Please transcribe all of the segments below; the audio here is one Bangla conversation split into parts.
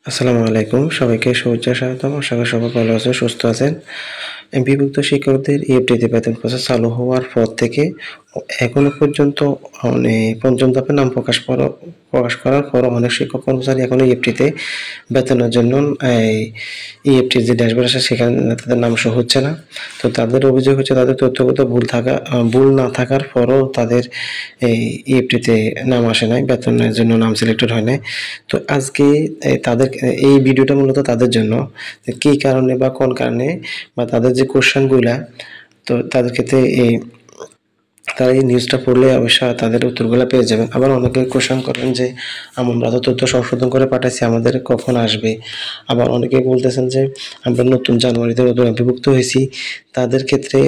আসসালামু আলাইকুম, সবাইকে শুভেচ্ছা স্বাগতম। আশা করি সবাই ভালো আছেন, সুস্থ আছেন। এমপিভুক্ত শিক্ষকদের ইএফটিতে বেতন প্রসেস চালু হওয়ার পর থেকে এখনো পর্যন্ত পঞ্চম ধাপে নাম প্রকাশ করার পরও অনেক শিক্ষক কর্মচারী এখনো ইএফটিতে বেতনের জন্য ইএফটির যে ড্যাশবোর্ড আছে সেখানে তাদের নাম শো হচ্ছে না। তো তাদের অভিযোগ হচ্ছে তাদের তথ্যগত ভুল না থাকার পরও তাদের এই ইএফটিতে নাম আসে নাই, বেতনের জন্য নাম সিলেক্টেড হয় নাই। তো আজকে তাদের এই ভিডিওটা মূলত তাদের জন্য, কী কারণে বা কোন কারণে বা তাদের যে কোশ্চেনগুলা, তো তাদের ক্ষেত্রে তারা এই নিউজটা পড়লে অবশ্যই তাদের উত্তরগুলো পেয়ে যাবেন। আবার অনেকে কোশ্চেন করবেন যে আমরা তো তথ্য সংশোধন করে পাঠাইছি, আমাদের কখন আসবে। আবার অনেকে বলতেছেন যে আমরা নতুন জানুয়ারিতে নতুন এমপিভুক্ত হয়েছি, তাদের ক্ষেত্রে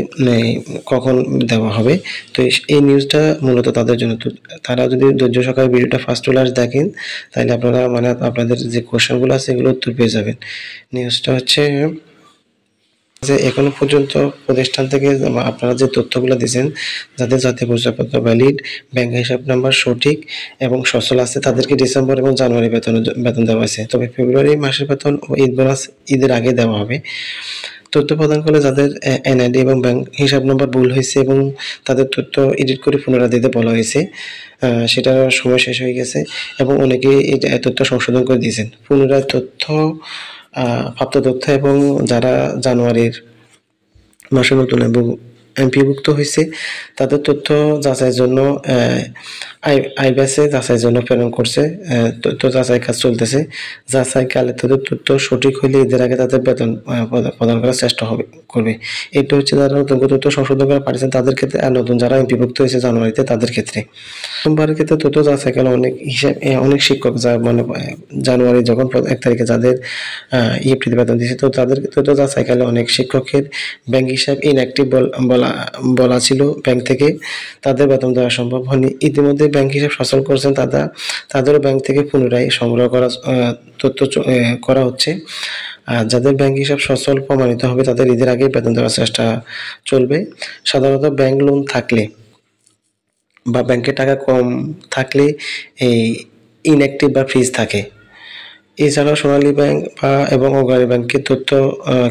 কখন দেওয়া হবে। তো এই নিউজটা মূলত তাদের জন্য। তো তারা যদি ধৈর্য সহকারে ভিডিওটা ফার্স্ট টু লাস্ট দেখেন, তাহলে আপনারা আপনাদের যে কোশ্চেনগুলো আছে এগুলো উত্তর পেয়ে যাবেন। নিউজটা হচ্ছে যে এখনো পর্যন্ত প্রতিষ্ঠান থেকে আপনারা যে তথ্যগুলো দিয়েছেন, যাদের জাতীয় পরিচয়পত্র ভ্যালিড, ব্যাংক হিসাব নাম্বার সঠিক এবং সচল আছে, তাদেরকে ডিসেম্বর এবং জানুয়ারি বেতন দেওয়া হয়েছে। তবে ফেব্রুয়ারি মাসের বেতন ও ঈদের আগে দেওয়া হবে। তথ্য প্রদান করলে যাদের এনআইডি এবং ব্যাংক হিসাব নম্বর ভুল হয়েছে এবং তাদের তথ্য এডিট করে পুনরায় দিতে বলা হয়েছে, সেটার সময় শেষ হয়ে গেছে এবং অনেকেই এই তথ্য সংশোধন করে দিয়েছেন। পুনরায় প্রাপ্ত তথ্য এবং যারা জানুয়ারির মাসে নতুন এমপিভুক্ত হয়েছে তাদের তথ্য যাচাইয়ের জন্য আইব্যাসে যাচাইয়ের জন্য প্রেরণ করছে। তথ্য যাচাই কাজ চলতেছে। যাচাইকালে তাদের তথ্য সঠিক হইলে ঈদের আগে তাদের বেতন প্রদান করার চেষ্টা করবে। এটা হচ্ছে যারা নতুন তথ্য সংশোধন করে পাঠিয়েছেন তাদের ক্ষেত্রে, আর নতুন যারা এমপিভুক্ত হয়েছে জানুয়ারিতে তাদের ক্ষেত্রে। সোমবারের ক্ষেত্রে তথ্য যাচাইকালে অনেক শিক্ষক যা জানুয়ারি যখন 1 তারিখে যাদের ইএফটিতে বেতন দিয়েছে, তো তাদের তথ্য যাচাইকালে অনেক শিক্ষকের ব্যাংক হিসাব ইনঅ্যাক্টিভ বলা ছিল ব্যাংক থেকে, তাদের বেতন দেওয়া সম্ভব হয়নি। ইতিমধ্যে ব্যাংক হিসাব সচল করছেন তাদেরও ব্যাংক থেকে পুনরায় সংগ্রহ তথ্য করা হচ্ছে। আর যাদের ব্যাংক হিসাব সচল প্রমাণিত হবে তাদের ঈদের আগে বেতন দেওয়ার চেষ্টা চলবে। সাধারণত ব্যাংক লোন থাকলে বা ব্যাংকে টাকা কম থাকলে এই ইনঅ্যাক্টিভ বা ফ্রিজ থাকে। এছাড়াও সোনালী ব্যাংক এবং অগ্রণী ব্যাংকের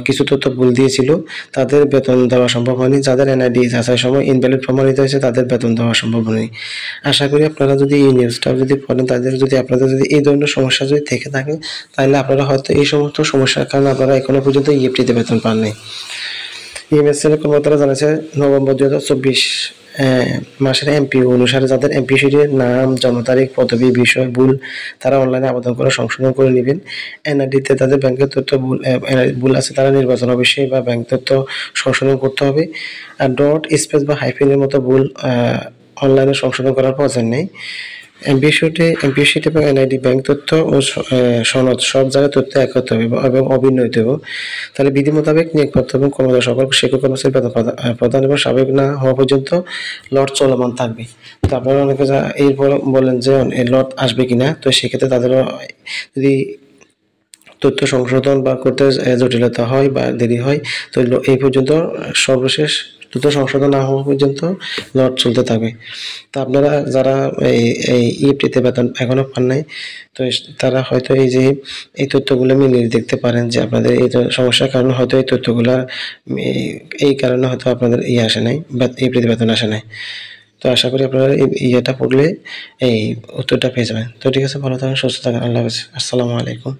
কিছু তথ্য ভুল দিয়েছিল, তাদের বেতন দেওয়া সম্ভব হয়নি। যাদের এনআইডি যাচাইয়ের সময় ইনভ্যালিড প্রমাণিত হয়েছে তাদের বেতন দেওয়া সম্ভব হয়নি। আশা করি আপনারা যদি এই নিউজটা পড়েন, আপনাদের যদি এই ধরনের সমস্যা থেকে থাকে, তাহলে আপনারা হয়তো এই সমস্ত সমস্যার কারণে আপনারা এখনো পর্যন্ত ইএফটিতে বেতন পাননি। ইএমএসএল কর্মকর্তারা জানিয়েছে নভেম্বর 2024 মাসের এমপি অনুসারে যাদের এমপি শিটের নাম, জন্ম তারিখ, পদবি, বিষয় ভুল, তারা অনলাইনে আবেদন করে সংশোধন করে নেবেন। এনআইডিতে তাদের ব্যাংকের তথ্য ভুল আছে, তারা নির্বাচন অফিসে বা ব্যাংক তথ্য সংশোধন করতে হবে। আর ডট, স্পেস বা হাইফেনের মতো ভুল অনলাইনে সংশোধন করার প্রয়োজন নেই। এমপি শিট এবং এনআইডি, ব্যাংক তথ্য ও সনদ সব জায়গায় তথ্য এক হতে হবে এবং অভিন্ন হতে হবে। তাহলে বিধি মোতাবেক নিয়োগপ্রাপ্ত এবং কর্মরত সকল শিক্ষক কর্মচারী বেতন প্রদান এবং স্বাভাবিক না হওয়া পর্যন্ত লট চলমান থাকবে। তো আপনারা অনেকে এরপর বলেন যে লট আসবে কিনা, তো সেক্ষেত্রে তাদেরও যদি তথ্য সংশোধন বা করতে জটিলতা হয় বা দেরি হয়, তো এই পর্যন্ত সর্বশেষ তথ্য সংশোধন না হওয়া পর্যন্ত লট চলতে থাকবে। তো আপনারা যারা এই ইএফটিতে বেতন এখনো পান নাই, তো তারা হয়তো এই তথ্যগুলো মিলিয়ে দেখতে পারেন যে আপনাদের এই সমস্যার কারণে হয়তো এই তথ্যগুলা এই কারণে হয়তো আপনাদের আসে নাই, ইএফটিতে বেতন আসে নাই। তো আশা করি আপনারা ইয়েটা পড়লে এই উত্তরটা পেয়ে যাবেন। তো ঠিক আছে, ভালো থাকেন, সুস্থ থাকেন, আল্লাহ হাফেজ, আসসালামু আলাইকুম।